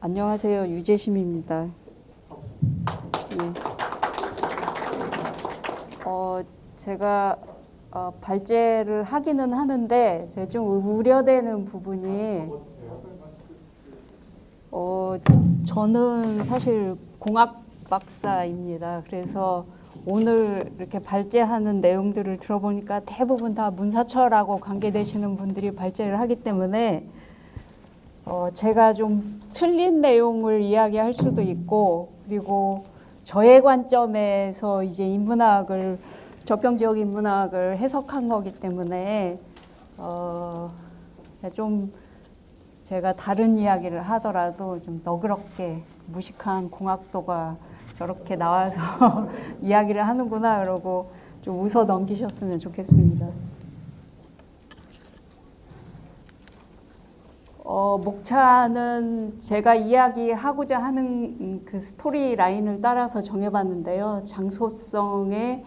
안녕하세요. 유재심입니다. 예. 제가 발제를 하기는 하는데 제가 좀 우려되는 부분이 저는 사실 공학 박사입니다. 그래서 오늘 이렇게 발제하는 내용들을 들어보니까 대부분 다 문사철하고 관계되시는 분들이 발제를 하기 때문에 제가 좀 틀린 내용을 이야기할 수도 있고, 그리고 저의 관점에서 이제 인문학을, 접경지역 인문학을 해석한 거기 때문에 좀 제가 다른 이야기를 하더라도 좀 너그럽게 무식한 공학도가 저렇게 나와서 이야기를 하는구나 그러고 좀 웃어 넘기셨으면 좋겠습니다. 목차는 제가 이야기하고자 하는 그 스토리 라인을 따라서 정해봤는데요. 장소성의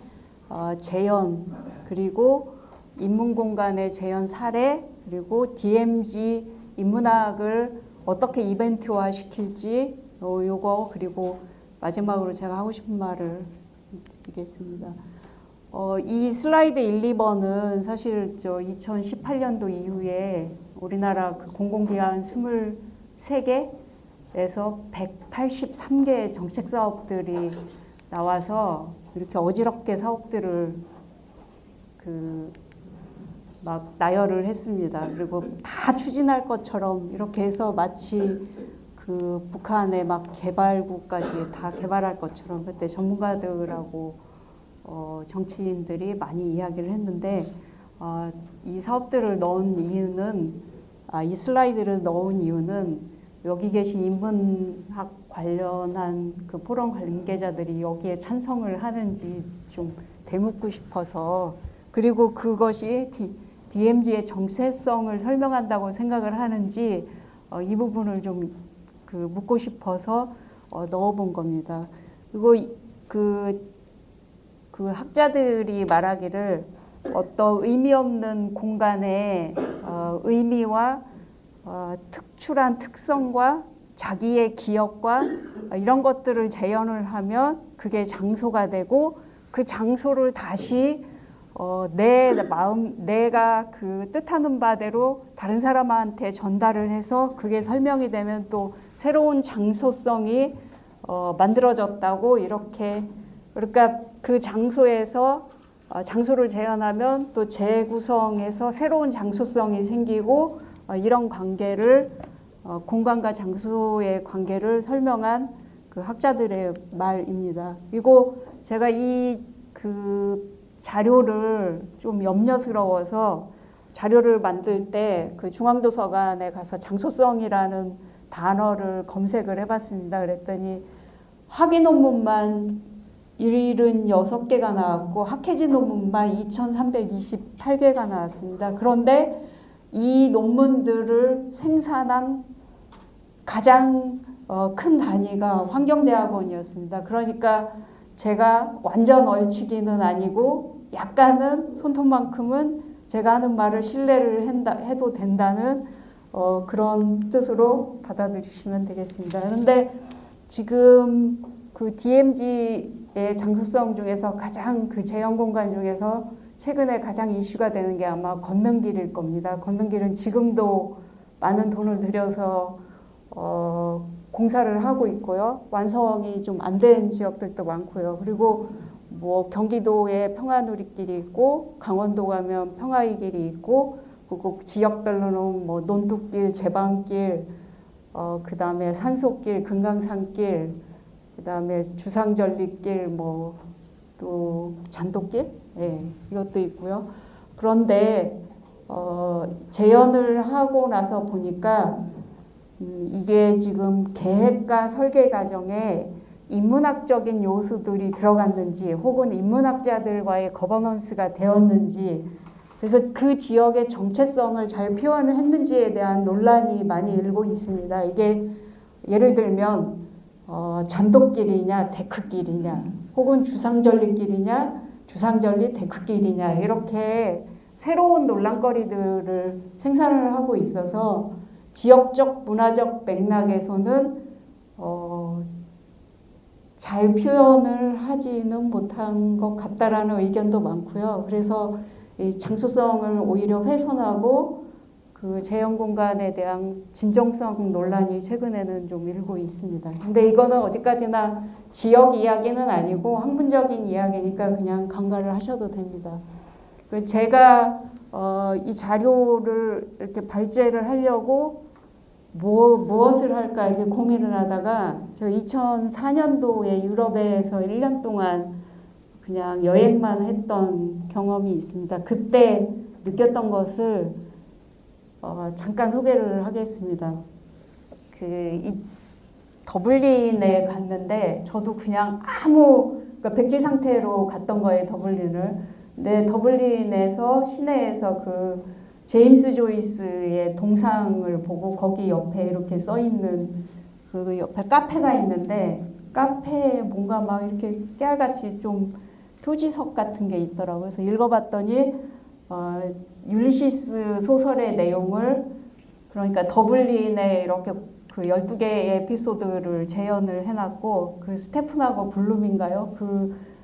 재현, 그리고 인문공간의 재현 사례, 그리고 DMZ 인문학을 어떻게 이벤트화 시킬지 요거, 그리고 마지막으로 제가 하고 싶은 말을 드리겠습니다. 이 슬라이드 1, 2번은 사실 2018년도 이후에 우리나라 그 공공기관 23개에서 183개의 정책 사업들이 나와서 이렇게 어지럽게 사업들을 막 나열을 했습니다. 그리고 다 추진할 것처럼 이렇게 해서 마치 그 북한의 막 개발구까지 다 개발할 것처럼 그때 전문가들하고 정치인들이 많이 이야기를 했는데 이 사업들을 넣은 이유는 이 슬라이드를 넣은 이유는 여기 계신 인문학 관련한 그 포럼 관계자들이 여기에 찬성을 하는지 좀 되묻고 싶어서, 그리고 그것이 DMZ의 정체성을 설명한다고 생각을 하는지 이 부분을 좀 묻고 싶어서 넣어본 겁니다. 그리고 그 학자들이 말하기를 어떤 의미 없는 공간의 의미와 특출한 특성과 자기의 기억과 이런 것들을 재현을 하면 그게 장소가 되고, 그 장소를 다시 내 마음, 내가 그 뜻하는 바대로 다른 사람한테 전달을 해서 그게 설명이 되면 또 새로운 장소성이 만들어졌다고, 이렇게, 그러니까 그 장소에서 장소를 재현하면 또 재구성해서 새로운 장소성이 생기고, 이런 관계를 공간과 장소의 관계를 설명한 그 학자들의 말입니다. 그리고 제가 그 자료를 좀 염려스러워서 자료를 만들 때 그 중앙도서관에 가서 장소성이라는 단어를 검색을 해봤습니다. 그랬더니 학위 논문만 76개가 나왔고 학회지 논문만 2328개가 나왔습니다. 그런데 이 논문들을 생산한 가장 큰 단위가 환경대학원이었습니다. 그러니까 제가 완전 얼치기는 아니고 약간은 손톱만큼은 제가 하는 말을 신뢰를 해도 된다는 그런 뜻으로 받아들이시면 되겠습니다. 그런데 지금 그 DMZ의 장소성 중에서 가장 그 재현 공간 중에서 최근에 가장 이슈가 되는 게 아마 걷는길일 겁니다. 걷는길은 지금도 많은 돈을 들여서 공사를 하고 있고요. 완성이 좀 안 된 지역들도 많고요. 그리고 뭐 경기도에 평화누리길이 있고, 강원도 가면 평화의 길이 있고, 그리고 지역별로는 뭐 논두길, 제방길, 그 다음에 산소길, 금강산길, 그 다음에 주상절리길, 뭐 또 잔도길, 이것도 있고요. 그런데 재현을 하고 나서 보니까 이게 지금 계획과 설계 과정에 인문학적인 요소들이 들어갔는지, 혹은 인문학자들과의 거버넌스가 되었는지, 그래서 그 지역의 정체성을 잘 표현을 했는지에 대한 논란이 많이 일고 있습니다. 이게 예를 들면 잔도길이냐 데크길이냐, 혹은 주상절리길이냐 주상절리 데크길이냐, 이렇게 새로운 논란거리들을 생산을 하고 있어서 지역적 문화적 맥락에서는 잘 표현을 하지는 못한 것 같다라는 의견도 많고요. 그래서 이 장소성을 오히려 훼손하고 그 재현 공간에 대한 진정성 논란이 최근에는 좀 일고 있습니다. 근데 이거는 어디까지나 지역 이야기는 아니고 학문적인 이야기니까 그냥 간과를 하셔도 됩니다. 제가 이 자료를 이렇게 발제를 하려고 무엇을 할까 이렇게 고민을 하다가 제가 2004년도에 유럽에서 1년 동안 그냥 여행만 했던 경험이 있습니다. 그때 느꼈던 것을 잠깐 소개를 하겠습니다. 이 더블린에 갔는데 저도 그냥 그러니까 백지 상태로 갔던 거예요, 더블린을. 근데 더블린에서 시내에서 그 제임스 조이스의 동상을 보고 거기 옆에 이렇게 써 있는 그 옆에 카페가 있는데 카페에 뭔가 막 이렇게 깨알같이 좀 표지석 같은 게 있더라고요. 그래서 읽어봤더니 율리시스 소설의 내용을 그러니까 더블린에 이렇게 그 12개의 에피소드를 재현을 해놨고 그 스테픈하고 블룸인가요? 그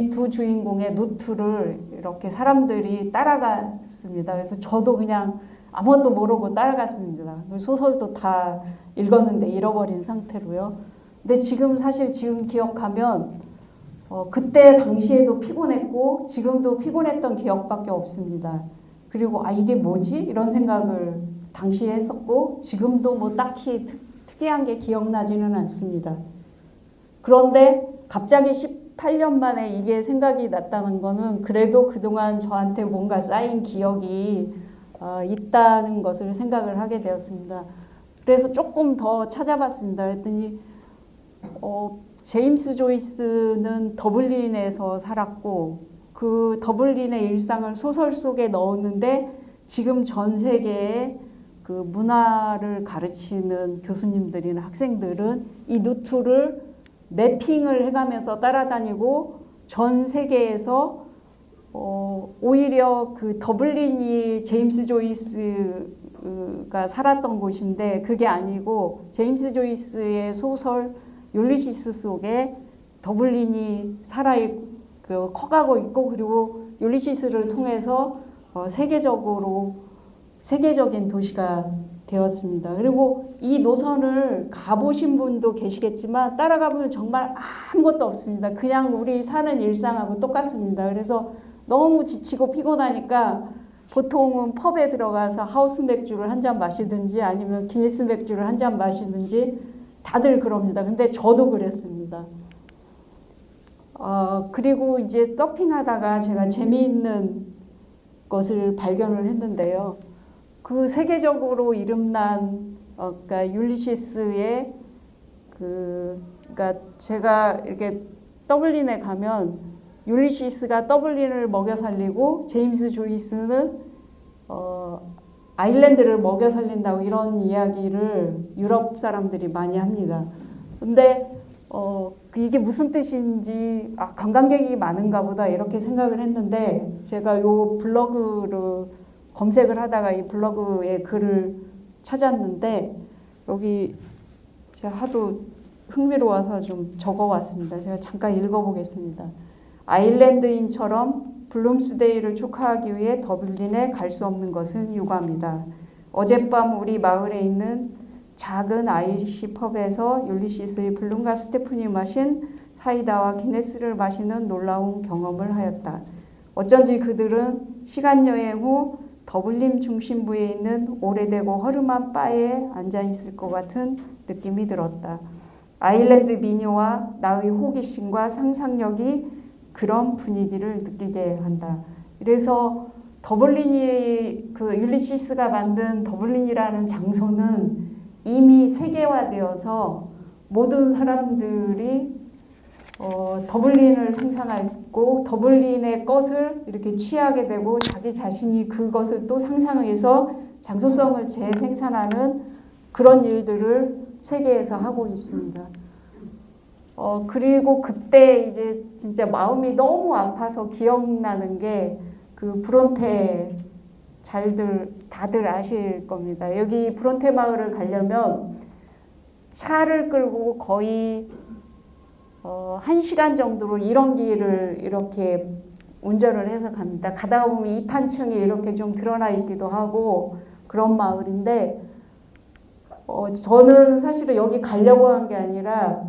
두 주인공의 루트를 이렇게 사람들이 따라갔습니다. 그래서 저도 그냥 아무것도 모르고 따라갔습니다. 소설도 다 읽었는데 잃어버린 상태로요. 근데 사실 지금 기억하면 그때 당시에도 피곤했고 지금도 피곤했던 기억밖에 없습니다. 그리고 이게 뭐지? 이런 생각을 당시에 했었고 지금도 뭐 딱히 특이한 게 기억나지는 않습니다. 그런데 갑자기 18년 만에 이게 생각이 났다는 거는 그래도 그동안 저한테 뭔가 쌓인 기억이 있다는 것을 생각을 하게 되었습니다. 그래서 조금 더 찾아봤습니다. 그랬더니 제임스 조이스는 더블린에서 살았고 그 더블린의 일상을 소설 속에 넣었는데 지금 전 세계에 그 문화를 가르치는 교수님들이나 학생들은 이 루트를 매핑을 해가면서 따라다니고 전 세계에서 오히려 그 더블린이 제임스 조이스가 살았던 곳인데 그게 아니고 제임스 조이스의 소설 율리시스 속에 더블린이 커가고 있고 그리고 율리시스를 통해서 세계적인 도시가 되었습니다. 그리고 이 노선을 가보신 분도 계시겠지만 따라가보면 정말 아무것도 없습니다. 그냥 우리 사는 일상하고 똑같습니다. 그래서 너무 지치고 피곤하니까 보통은 펍에 들어가서 하우스 맥주를 한 잔 마시든지 아니면 기니스 맥주를 한 잔 마시든지 다들 그럽니다. 근데 저도 그랬습니다. 그리고 이제 서핑하다가 제가 재미있는 것을 발견을 했는데요. 그 세계적으로 이름난 그러니까 율리시스의 그러니까 제가 이렇게 더블린에 가면 율리시스가 더블린을 먹여 살리고 제임스 조이스는 아일랜드를 먹여 살린다고 이런 이야기를 유럽 사람들이 많이 합니다. 근데 이게 무슨 뜻인지 관광객이 많은가 보다 이렇게 생각을 했는데 제가 요 블로그를 검색을 하다가 이 블로그에 글을 찾았는데 여기 제가 하도 흥미로워서 좀 적어왔습니다. 제가 잠깐 읽어보겠습니다. 아일랜드인처럼 블룸스데이를 축하하기 위해 더블린에 갈 수 없는 것은 유감이다. 어젯밤 우리 마을에 있는 작은 아이리시 펍에서 율리시스의 블룸과 스테픈이 마신 사이다와 기네스를 마시는 놀라운 경험을 하였다. 어쩐지 그들은 시간여행 후 더블린 중심부에 있는 오래되고 허름한 바에 앉아있을 것 같은 느낌이 들었다. 아일랜드 미녀와 나의 호기심과 상상력이 그런 분위기를 느끼게 한다. 그래서 더블린이 율리시스가 만든 더블린이라는 장소는 이미 세계화되어서 모든 사람들이 더블린을 상상하고 더블린의 것을 이렇게 취하게 되고 자기 자신이 그것을 또 상상해서 장소성을 재생산하는 그런 일들을 세계에서 하고 있습니다. 그리고 그때 이제 진짜 마음이 너무 아파서 기억나는 게 그 브론테 다들 아실 겁니다. 여기 브론테 마을을 가려면 차를 끌고 거의 1시간 정도로 이런길을 이렇게 운전을 해서 갑니다. 가다가 보면 이탄층이 이렇게 좀 드러나 있기도 하고 그런 마을인데 저는 사실은 여기 가려고 한 게 아니라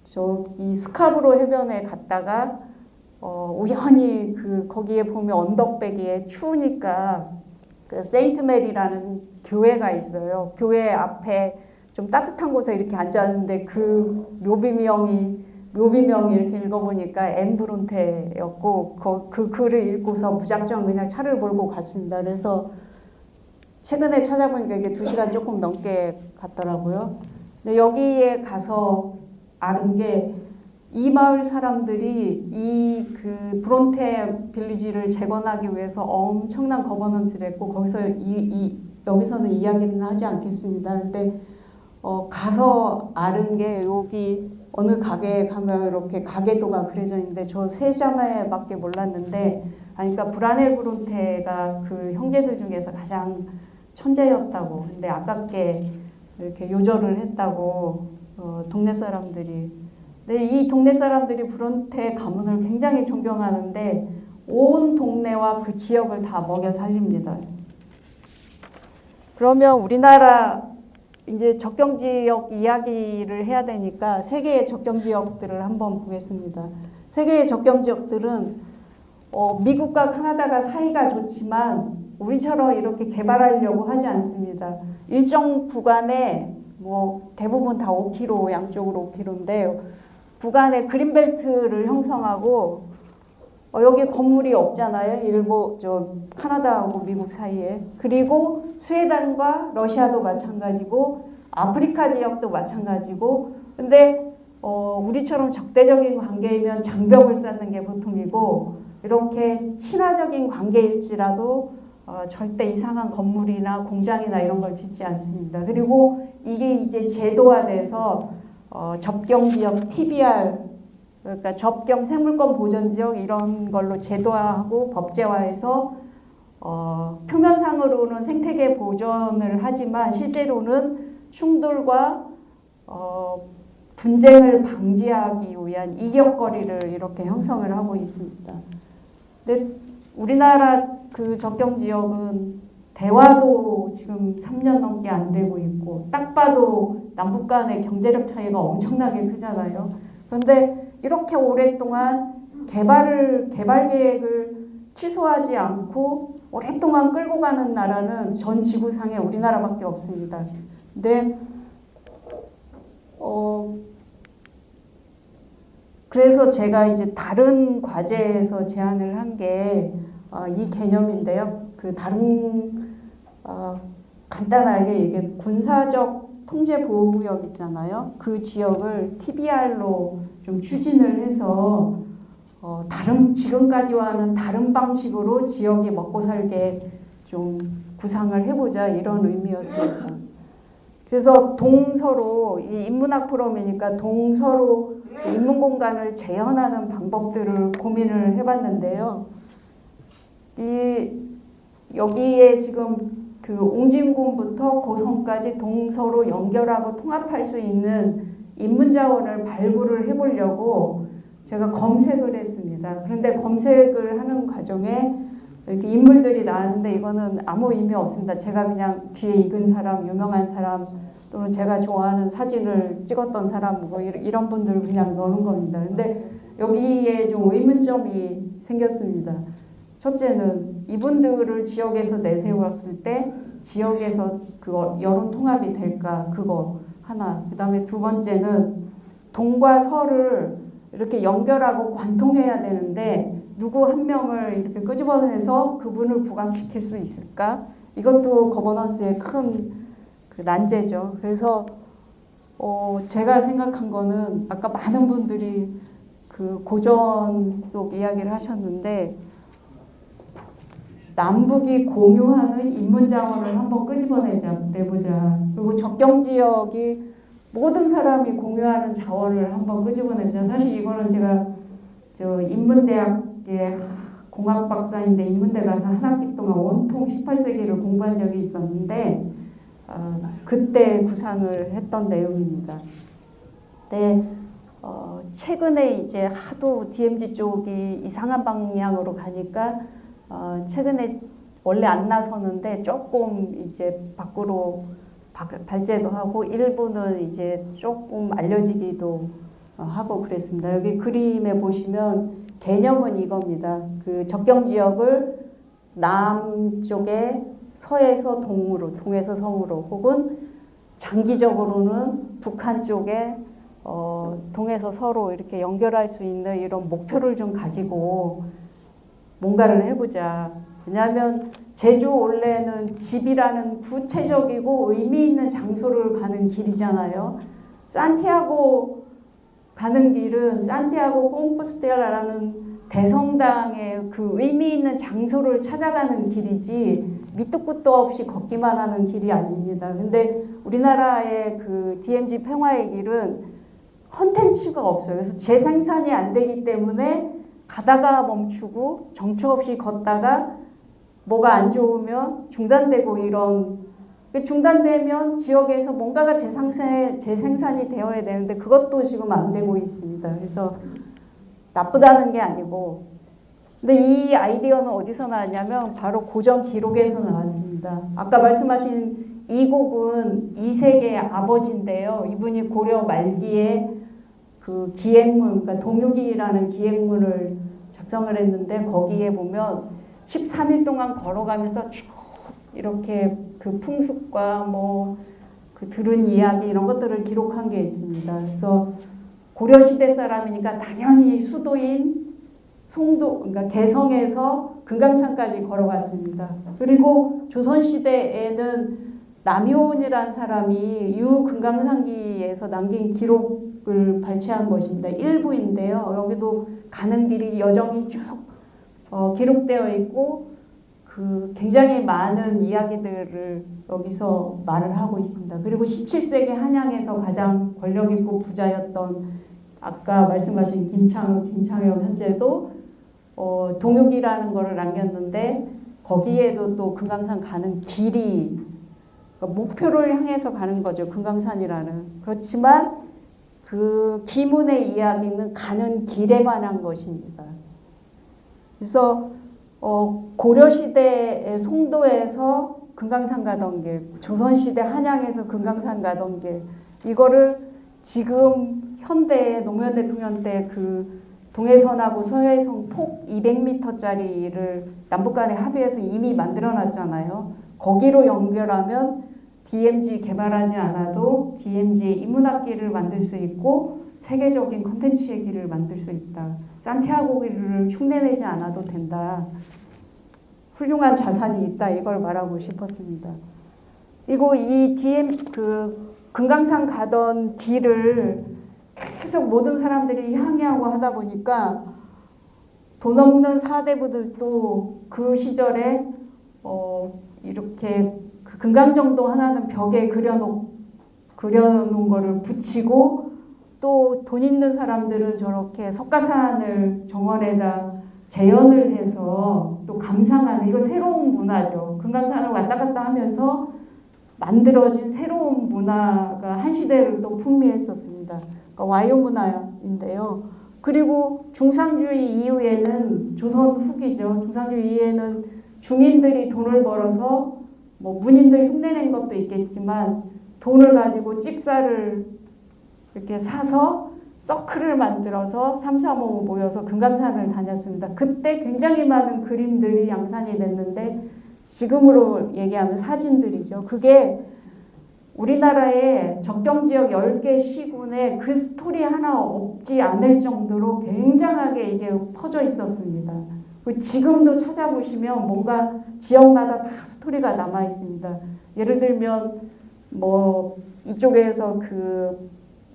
저기 스카브로 해변에 갔다가 우연히 거기에 보면 언덕배기에 추우니까 그 세인트 메리라는 교회가 있어요. 교회 앞에 좀 따뜻한 곳에 이렇게 앉았는데 그 묘비명이 이렇게 읽어보니까 앤 브론테였고 그 글을 읽고서 무작정 그냥 차를 몰고 갔습니다. 그래서 최근에 찾아보니까 이게 2시간 조금 넘게 갔더라고요. 근데 여기에 가서 아는 게 이 마을 사람들이 그 브론테 빌리지를 재건하기 위해서 엄청난 거버넌스를 했고 거기서 여기서는 이야기는 하지 않겠습니다. 근데 가서 아는 게 여기 어느 가게에 가면 이렇게 가게도가 그려져 있는데 저 세 자매밖에 몰랐는데 그러니까 브라넬 브론테가 그 형제들 중에서 가장 천재였다고. 근데 아깝게 이렇게 요절을 했다고 동네 사람들이. 근데 이 동네 사람들이 브론테 가문을 굉장히 존경하는데 온 동네와 그 지역을 다 먹여 살립니다. 그러면 우리나라 이제 접경 지역 이야기를 해야 되니까 세계의 접경 지역들을 한번 보겠습니다. 세계의 접경 지역들은 미국과 카나다가 사이가 좋지만 우리처럼 이렇게 개발하려고 하지 않습니다. 일정 구간에 뭐 대부분 다 5km 양쪽으로 5km인데 구간에 그린벨트를 형성하고 여기 건물이 없잖아요. 카나다하고 미국 사이에. 그리고 스웨덴과 러시아도 마찬가지고 아프리카 지역도 마찬가지고. 근데 우리처럼 적대적인 관계이면 장벽을 쌓는 게 보통이고 이렇게 친화적인 관계일지라도 절대 이상한 건물이나 공장이나 이런 걸 짓지 않습니다. 그리고 이게 이제 제도화돼서 접경지역 TBR 그러니까 접경 생물권 보전지역 이런 걸로 제도화하고 법제화해서 표면상으로는 생태계 보전을 하지만 실제로는 충돌과 분쟁을 방지하기 위한 이격거리를 이렇게 형성을 하고 있습니다. 근데 우리나라 그 접경 지역은 대화도 지금 3년 넘게 안 되고 있고 딱 봐도 남북 간의 경제력 차이가 엄청나게 크잖아요. 그런데 이렇게 오랫동안 개발 계획을 취소하지 않고 오랫동안 끌고 가는 나라는 전 지구상에 우리나라밖에 없습니다. 근데 그래서 제가 이제 다른 과제에서 제안을 한 게 이 개념인데요. 그 간단하게 이게 군사적 통제 보호구역 있잖아요. 그 지역을 TBR로 좀 추진을 해서 지금까지와는 다른 방식으로 지역이 먹고 살게 좀 구상을 해보자 이런 의미였습니다. 그래서 동서로 이 인문학 포럼이니까 동서로 인문 공간을 재현하는 방법들을 고민을 해봤는데요. 여기에 지금 그 옹진군부터 고성까지 동서로 연결하고 통합할 수 있는 인문자원을 발굴을 해보려고 제가 검색을 했습니다. 그런데 검색을 하는 과정에 이렇게 인물들이 나왔는데 이거는 아무 의미 없습니다. 제가 그냥 귀에 익은 사람, 유명한 사람 또는 제가 좋아하는 사진을 찍었던 사람 뭐 이런 분들을 그냥 넣는 겁니다. 근데 여기에 좀 의문점이 생겼습니다. 첫째는 이분들을 지역에서 내세웠을 때 지역에서 그 여론 통합이 될까 그거 하나. 그다음에 두 번째는 동과 서를 이렇게 연결하고 관통해야 되는데 누구 한 명을 이렇게 끄집어내서 그분을 부각시킬 수 있을까? 이것도 거버넌스의 큰 그 난제죠. 그래서 제가 생각한 거는 아까 많은 분들이 그 고전 속 이야기를 하셨는데 남북이 공유하는 인문 자원을 한번 내보자. 그리고 접경 지역이 모든 사람이 공유하는 자원을 한번 끄집어내자. 사실 이거는 제가 인문대학의 공학 박사인데 인문대 가서 한 학기 동안 원통 18세기를 공부한 적이 있었는데 그때 구상을 했던 내용입니다. 근데 최근에 이제 하도 DMZ 쪽이 이상한 방향으로 가니까 최근에 원래 안 나서는데 조금 이제 밖으로 발제도 하고 일부는 이제 조금 알려지기도 하고 그랬습니다. 여기 그림에 보시면 개념은 이겁니다. 그 접경 지역을 남쪽에 서에서 동으로, 동에서 성으로 혹은 장기적으로는 북한 쪽에 동에서 서로 이렇게 연결할 수 있는 이런 목표를 좀 가지고 뭔가를 해보자. 왜냐하면 제주 원래는 집이라는 구체적이고 의미 있는 장소를 가는 길이잖아요. 산티아고 가는 길은 산티아고 콤포스텔라라는 대성당의 그 의미 있는 장소를 찾아가는 길이지 밑도 끝도 없이 걷기만 하는 길이 아닙니다. 근데 우리나라의 그 DMZ 평화의 길은 컨텐츠가 없어요. 그래서 재생산이 안 되기 때문에 가다가 멈추고 정처 없이 걷다가 뭐가 안 좋으면 중단되고 이런 중단되면 지역에서 뭔가가 재생산이 되어야 되는데 그것도 지금 안 되고 있습니다. 그래서 나쁘다는 게 아니고 근데 이 아이디어는 어디서 나왔냐면 바로 고전 기록에서 나왔습니다. 아까 말씀하신 이곡은 이색의 아버지인데요. 이분이 고려 말기에 그 기행문, 그러니까 동유기라는 기행문을 작성을 했는데 거기에 보면 13일 동안 걸어가면서 쭉 이렇게 그 풍습과 뭐 그 들은 이야기 이런 것들을 기록한 게 있습니다. 그래서 고려시대 사람이니까 당연히 수도인 송도, 그러니까 개성에서 금강산까지 걸어갔습니다. 그리고 조선시대에는 남효은이라는 사람이 유금강산기에서 남긴 기록을 발췌한 것입니다. 일부인데요. 여기도 가는 길이 여정이 쭉 기록되어 있고 그 굉장히 많은 이야기들을 여기서 말을 하고 있습니다. 그리고 17세기 한양에서 가장 권력 있고 부자였던 아까 말씀하신 김창엽 현재도 동육이라는 거를 남겼는데 거기에도 또 금강산 가는 길이 그러니까 목표를 향해서 가는 거죠. 금강산이라는. 그렇지만 그 기문의 이야기는 가는 길에 관한 것입니다. 그래서 고려시대의 송도에서 금강산 가던 길, 조선시대 한양에서 금강산 가던 길 이거를 지금 현대 노무현 대통령 때 그 동해선하고 서해선 폭 200m짜리를 남북 간에 합의해서 이미 만들어놨잖아요. 거기로 연결하면 DMZ 개발하지 않아도 DMZ의 인문학길을 만들 수 있고 세계적인 콘텐츠의 길을 만들 수 있다. 산티아고 길을 흉내내지 않아도 된다. 훌륭한 자산이 있다. 이걸 말하고 싶었습니다. 그리고 이 금강산 가던 길을 계속 모든 사람들이 향유하고 하다 보니까 돈 없는 사대부들도 그 시절에 이렇게 그 금강정도 하나는 벽에 그려놓은 거를 붙이고 또 돈 있는 사람들은 저렇게 석가산을 정원에다 재현을 해서 또 감상하는 이거 새로운 문화죠. 금강산을 왔다 갔다 하면서 만들어진 새로운 문화가 한 시대를 또 풍미했었습니다. 그러니까 와요 문화인데요. 그리고 중상주의 이후에는 조선 후기죠. 중상주의 이후에는 중인들이 돈을 벌어서 뭐 문인들 흉내낸 것도 있겠지만 돈을 가지고 찍사를 이렇게 사서 서클을 만들어서 3, 4, 5 모여서 금강산을 다녔습니다. 그때 굉장히 많은 그림들이 양산이 됐는데 지금으로 얘기하면 사진들이죠. 그게 우리나라의 접경지역 10개 시군에 그 스토리 하나 없지 않을 정도로 굉장하게 이게 퍼져 있었습니다. 지금도 찾아보시면 뭔가 지역마다 다 스토리가 남아 있습니다. 예를 들면 뭐 이쪽에서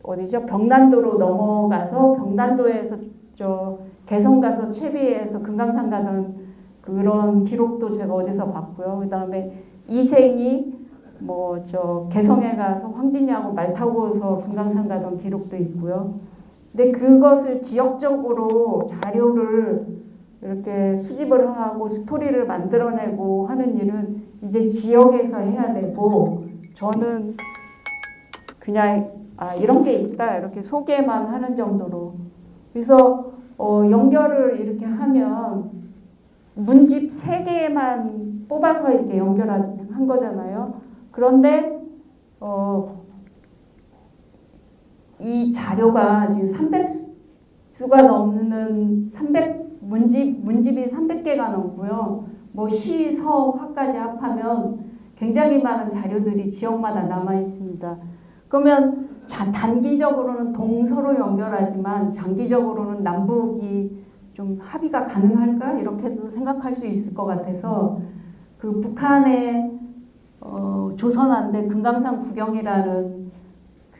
어디죠? 병난도로 넘어가서 병난도에서 개성 가서 채비에서 금강산 가던 그런 기록도 제가 어디서 봤고요. 그 다음에 이생이 개성에 가서 황진이하고 말 타고서 금강산 가던 기록도 있고요. 근데 그것을 지역적으로 자료를 이렇게 수집을 하고 스토리를 만들어내고 하는 일은 이제 지역에서 해야 되고 저는 그냥 이런 게 있다 이렇게 소개만 하는 정도로. 그래서 연결을 이렇게 하면 문집 3개만 뽑아서 이렇게 연결한 거잖아요. 그런데 이 자료가 지금 300수가 넘는 문집이 300개가 넘고요. 뭐 시, 서, 화까지 합하면 굉장히 많은 자료들이 지역마다 남아 있습니다. 그러면 단기적으로는 동서로 연결하지만 장기적으로는 남북이 좀 합의가 가능할까? 이렇게도 생각할 수 있을 것 같아서 그 북한의 조선안대 금강산 구경이라는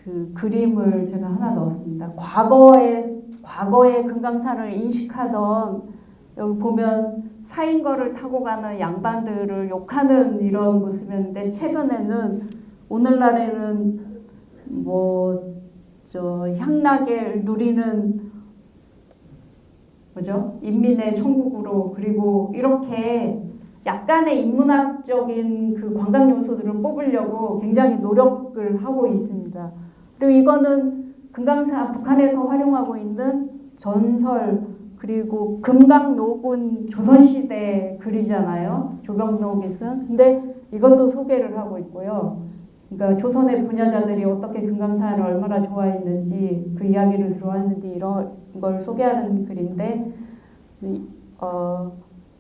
그 그림을 제가 하나 넣었습니다. 과거에 금강산을 인식하던 여기 보면 사인거를 타고 가는 양반들을 욕하는 이런 모습이었는데 최근에는 오늘날에는 향락을 누리는 인민의 천국으로 그리고 이렇게 약간의 인문학적인 그 관광 요소들을 뽑으려고 굉장히 노력을 하고 있습니다. 그리고 이거는 금강산 북한에서 활용하고 있는 전설 그리고 금강록은 조선시대 글이잖아요. 조병록이 쓴. 근데 이것도 소개를 하고 있고요. 그러니까 조선의 부녀자들이 어떻게 금강산을 얼마나 좋아했는지 그 이야기를 들어왔는지 이런 걸 소개하는 글인데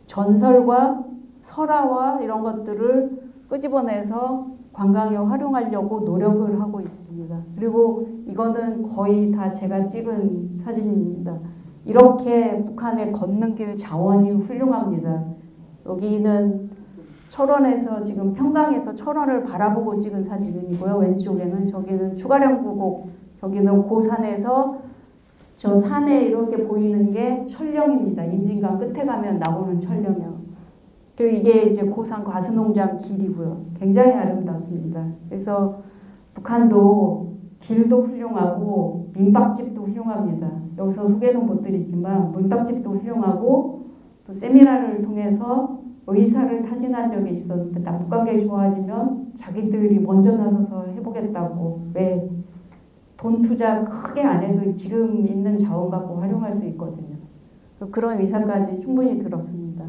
전설과 설화와 이런 것들을 끄집어내서 관광에 활용하려고 노력을 하고 있습니다. 그리고 이거는 거의 다 제가 찍은 사진입니다. 이렇게 북한의 걷는 길 자원이 훌륭합니다. 여기는 철원에서 지금 평강에서 철원을 바라보고 찍은 사진이고요. 왼쪽에는 저기는 추가령 부곡, 여기는 고산에서 저 산에 이렇게 보이는 게 철령입니다. 임진강 끝에 가면 나오는 철령이요. 그리고 이게 이제 고산 과수농장 길이고요. 굉장히 아름답습니다. 그래서 북한도 길도 훌륭하고 민박집도 훌륭합니다. 여기서 소개는 못 드리지만 민박집도 훌륭하고 또 세미나를 통해서 의사를 타진한 적이 있었는데 남북관계 좋아지면 자기들이 먼저 나서서 해보겠다고 왜 돈 투자 크게 안 해도 지금 있는 자원 갖고 활용할 수 있거든요. 그런 의사까지 충분히 들었습니다.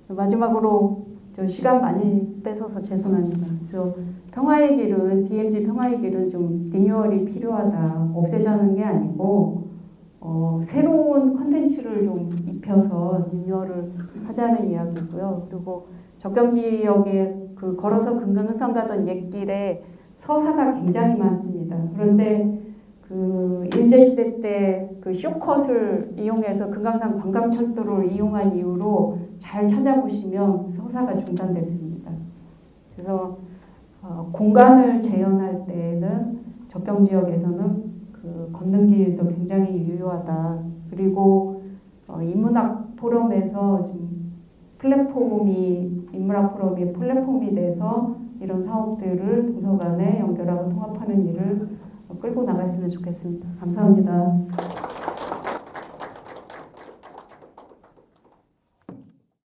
마지막으로 저 시간 많이 뺏어서 죄송합니다. 그래서 평화의 길은 DMZ 평화의 길은 좀 리뉴얼이 필요하다. 없애자는 게 아니고 새로운 컨텐츠를 좀 입혀서 리뉴얼을 하자는 이야기고요. 그리고 접경 지역에 그 걸어서 금강산 가던 옛길에 서사가 굉장히 많습니다. 그런데 그 일제시대 때 그 쇼컷을 이용해서 금강산 관광철도를 이용한 이후로 잘 찾아보시면 서사가 중단됐습니다. 그래서 공간을 재현할 때는 접경 지역에서는 그 걷는 길도 굉장히 유효하다. 그리고 인문학 포럼에서 좀 인문학 포럼이 플랫폼이 돼서 이런 사업들을 도서관에 연결하고 통합하는 일을 끌고 나갔으면 좋겠습니다. 감사합니다.